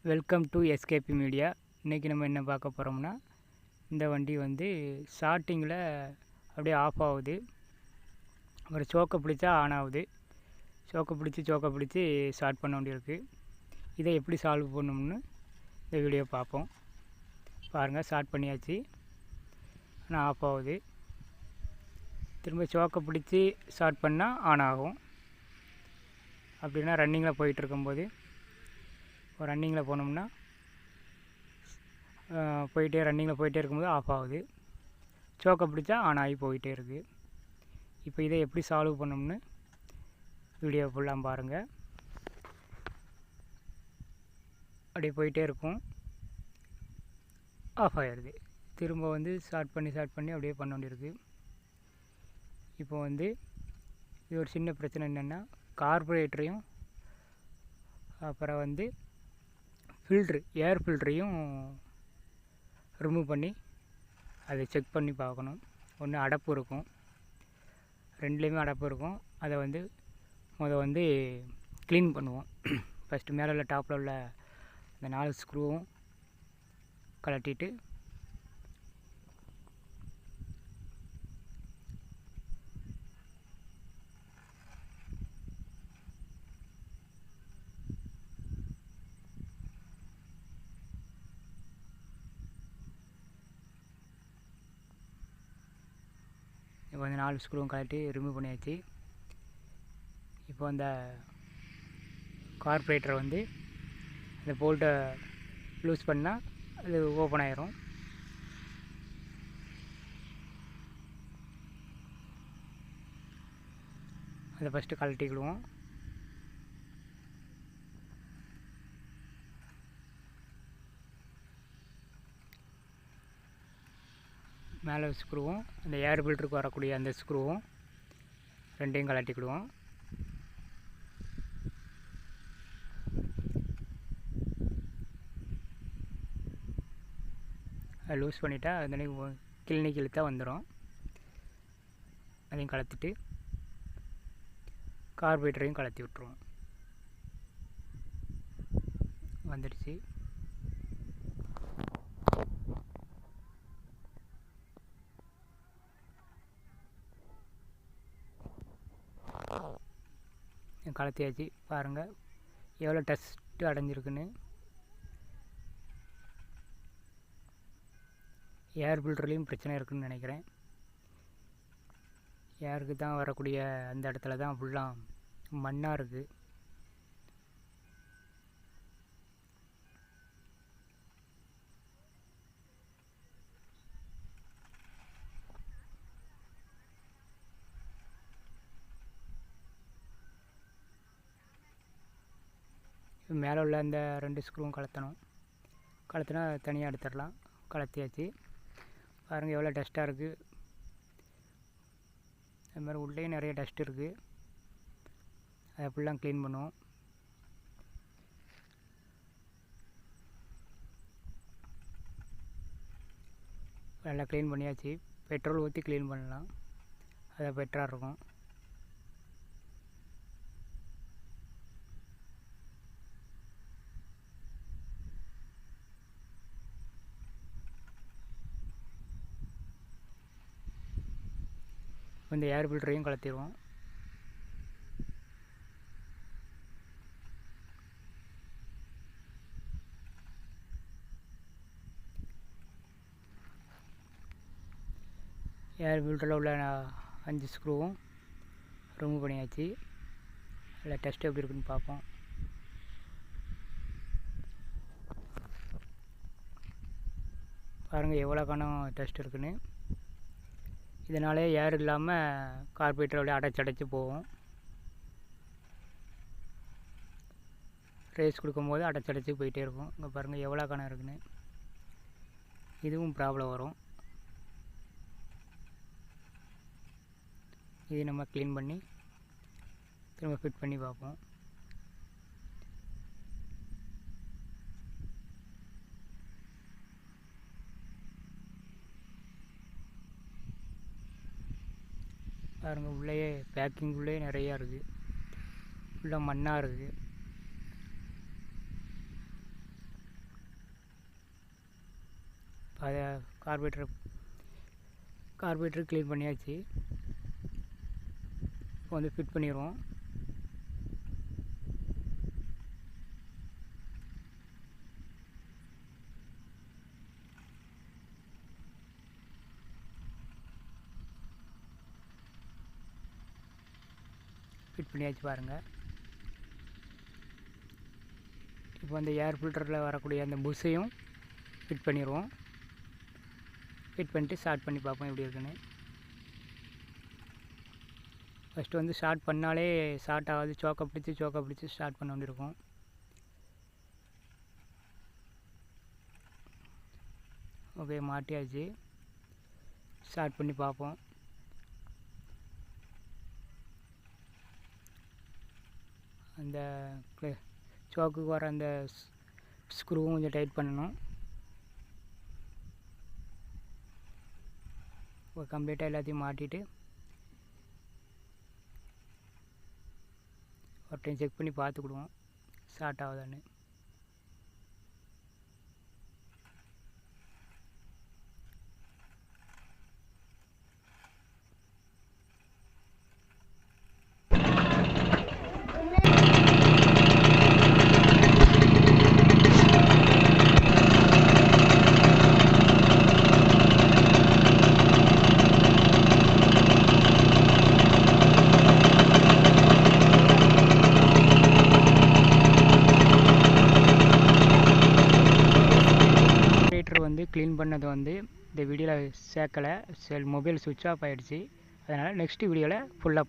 Welcome to SKB media. இன்றைக்கி நம்ம என்ன பார்க்க போகிறோம்னா, இந்த வண்டி வந்து ஸ்டார்டிங்கில் அப்படியே ஆஃப் ஆகுது, அப்புறம் சோக்கை பிடிச்சா ஆன் ஆகுது, சோக்கை பிடிச்சி ஸ்டார்ட் பண்ண வேண்டியிருக்கு. இதை எப்படி சால்வ் பண்ணணும்னு இந்த வீடியோ பார்ப்போம். பாருங்கள், ஸ்டார்ட் பண்ணியாச்சு, ஆனால் ஆஃப் ஆகுது. திரும்ப சோக்கை பிடிச்சி ஸ்டார்ட் பண்ணால் ஆன் ஆகும். அப்படின்னா ரன்னிங்கில் போயிட்டுருக்கும்போது ரன்னிங்கில் போனோம்னா ரன்னிங்கில் போயிட்டே இருக்கும்போது ஆஃப் ஆகுது, சோக்கை பிடிச்சா ஆன் ஆகி போயிட்டே இருக்குது. இப்போ இதை எப்படி சால்வ் பண்ணோம்னு வீடியோ ஃபுல்லாக பாருங்கள். அப்படியே போயிட்டே இருக்கும், ஆஃப் ஆகிடுது. திரும்ப வந்து ஸ்டார்ட் பண்ணி அப்படியே பண்ண வேண்டியிருக்கு. இப்போ வந்து இது ஒரு சின்ன பிரச்சனை என்னென்னா, கார்பரேட்டரையும் அப்புறம் வந்து ஏர் ஃபில்டரையும் ரிமூவ் பண்ணி அதை செக் பண்ணி பார்க்கணும். ஒன்று அடப்பு இருக்கும், ரெண்டுலேயுமே அடப்பு இருக்கும். அதை வந்து வந்து க்ளீன் பண்ணுவோம். ஃபஸ்ட்டு மேலே உள்ள டாப்பில் உள்ள இந்த 4 ஸ்க்ரூவும் கழட்டிட்டு இப்போ வந்து 4 ஸ்க்ரூவும் கழட்டி ரிமூவ் பண்ணியாச்சு. இப்போ அந்த கார்பரேட்டரை வந்து அந்த போல்ட்டை லூஸ் பண்ணால் அது ஓப்பன் ஆயிரும். அதை ஃபஸ்ட்டு கழட்டிக்கிடுவோம். மேலே ஸ்க்ரூவும் அந்த ஏர் ஃபில்டருக்கு வரக்கூடிய அந்த ஸ்க்ரூவும் ரெண்டையும் கழட்டிக்கிடுவோம். அதை லூஸ் பண்ணிட்டா அது கிளினிக் இழுத்தா வந்துடும். அதையும் கலத்திட்டு கார்பரேட்டரையும் கலத்தி விட்டுருவோம். வந்துடுச்சு. கலத்தியாச்சு. பாருங்கள் எவ்வளோ டஸ்ட்டு அடைஞ்சிருக்குன்னு. ஏர் ஃபில்டர்லேயும் பிரச்சனை இருக்குதுன்னு நினைக்கிறேன். ஏருக்கு தான் வரக்கூடிய அந்த இடத்துல தான் ஃபுல்லாக மண்ணாக இருக்குது. மேலே உள்ள அந்த 2 ஸ்க்ரூவும் கலத்தினா தனியாக எடுத்துடலாம். கலத்தியாச்சு. பாருங்கள் எவ்வளோ டஸ்ட்டாக இருக்குது. அது மாதிரி உள்ளே நிறைய டஸ்ட் இருக்குது. அதை ஃபுல்லாக க்ளீன் பண்ணுவோம். நல்லா க்ளீன் பண்ணியாச்சு. பெட்ரோல் ஊற்றி க்ளீன் பண்ணலாம், அதை பெட்டராக இருக்கும். இந்த ஏர் ஃபில்டரையும் கலத்திடுவோம். ஏர் ஃபில்டரில் உள்ள 5 ஸ்க்ரூவும் ரிமூவ் பண்ணியாச்சு. அதில் டெஸ்ட் எப்படி இருக்குன்னு பார்ப்போம். பாருங்கள் எவ்வளோ கணம் டெஸ்ட் இருக்குன்னு. இதனாலே ஏர் இல்லாமல் கார்பரேட்டரோட அடைச்சி போகும். ரேஸ் கொடுக்கும்போது அடைச்சி போயிட்டே இருக்கும். இங்கே பாருங்கள் எவ்வளோ கணம் இருக்குன்னு. இதுவும் ப்ராப்ளம் வரும். இது நம்ம க்ளீன் பண்ணி திரும்ப ஃபிட் பண்ணி பார்ப்போம். பாருங்கள் உள்ளேயே பேக்கிங் உள்ளே நிறையா இருக்குது, ஃபுல்லாக மண்ணாக இருக்குது. அதை கார்பரேட்டர் க்ளீன் பண்ணியாச்சு. இப்போ வந்து ஃபிட் பண்ணிடுவோம். ஃபிட் பண்ணியாச்சு பாருங்கள். இப்போ அந்த ஏர் ஃபில்டரில் வரக்கூடிய அந்த புஷ்ஷையும் ஃபிட் பண்ணிடுவோம். ஃபிட் பண்ணிட்டு ஸ்டார்ட் பண்ணி பார்ப்போம் எப்படி இருக்குன்னு. ஃபஸ்ட்டு வந்து ஸ்டார்ட் பண்ணாலே ஸ்டார்ட் ஆகாது. சோக்கை பிடிச்சி ஸ்டார்ட் பண்ண வேண்டியிருக்கும். ஓகே, மாட்டியாச்சு. ஸ்டார்ட் பண்ணி பார்ப்போம். அந்த சோக்குக்கு வர அந்த ஸ்க்ரூவும் கொஞ்சம் டைட் பண்ணணும். கம்ப்ளீட்டாக எல்லாத்தையும் மாட்டிட்டு ஒரு டைம் செக் பண்ணி பார்த்துக்கிடுவோம் ஸ்டார்ட் ஆகுதான்னு. வந்து க்ளீன் பண்ணது வந்து இந்த வீடியோவில் சேர்க்கலை. மொபைல் சுவிட்ச் ஆஃப் ஆகிடுச்சு. அதனால் நெக்ஸ்ட் வீடியோவில் ஃபுல்லாக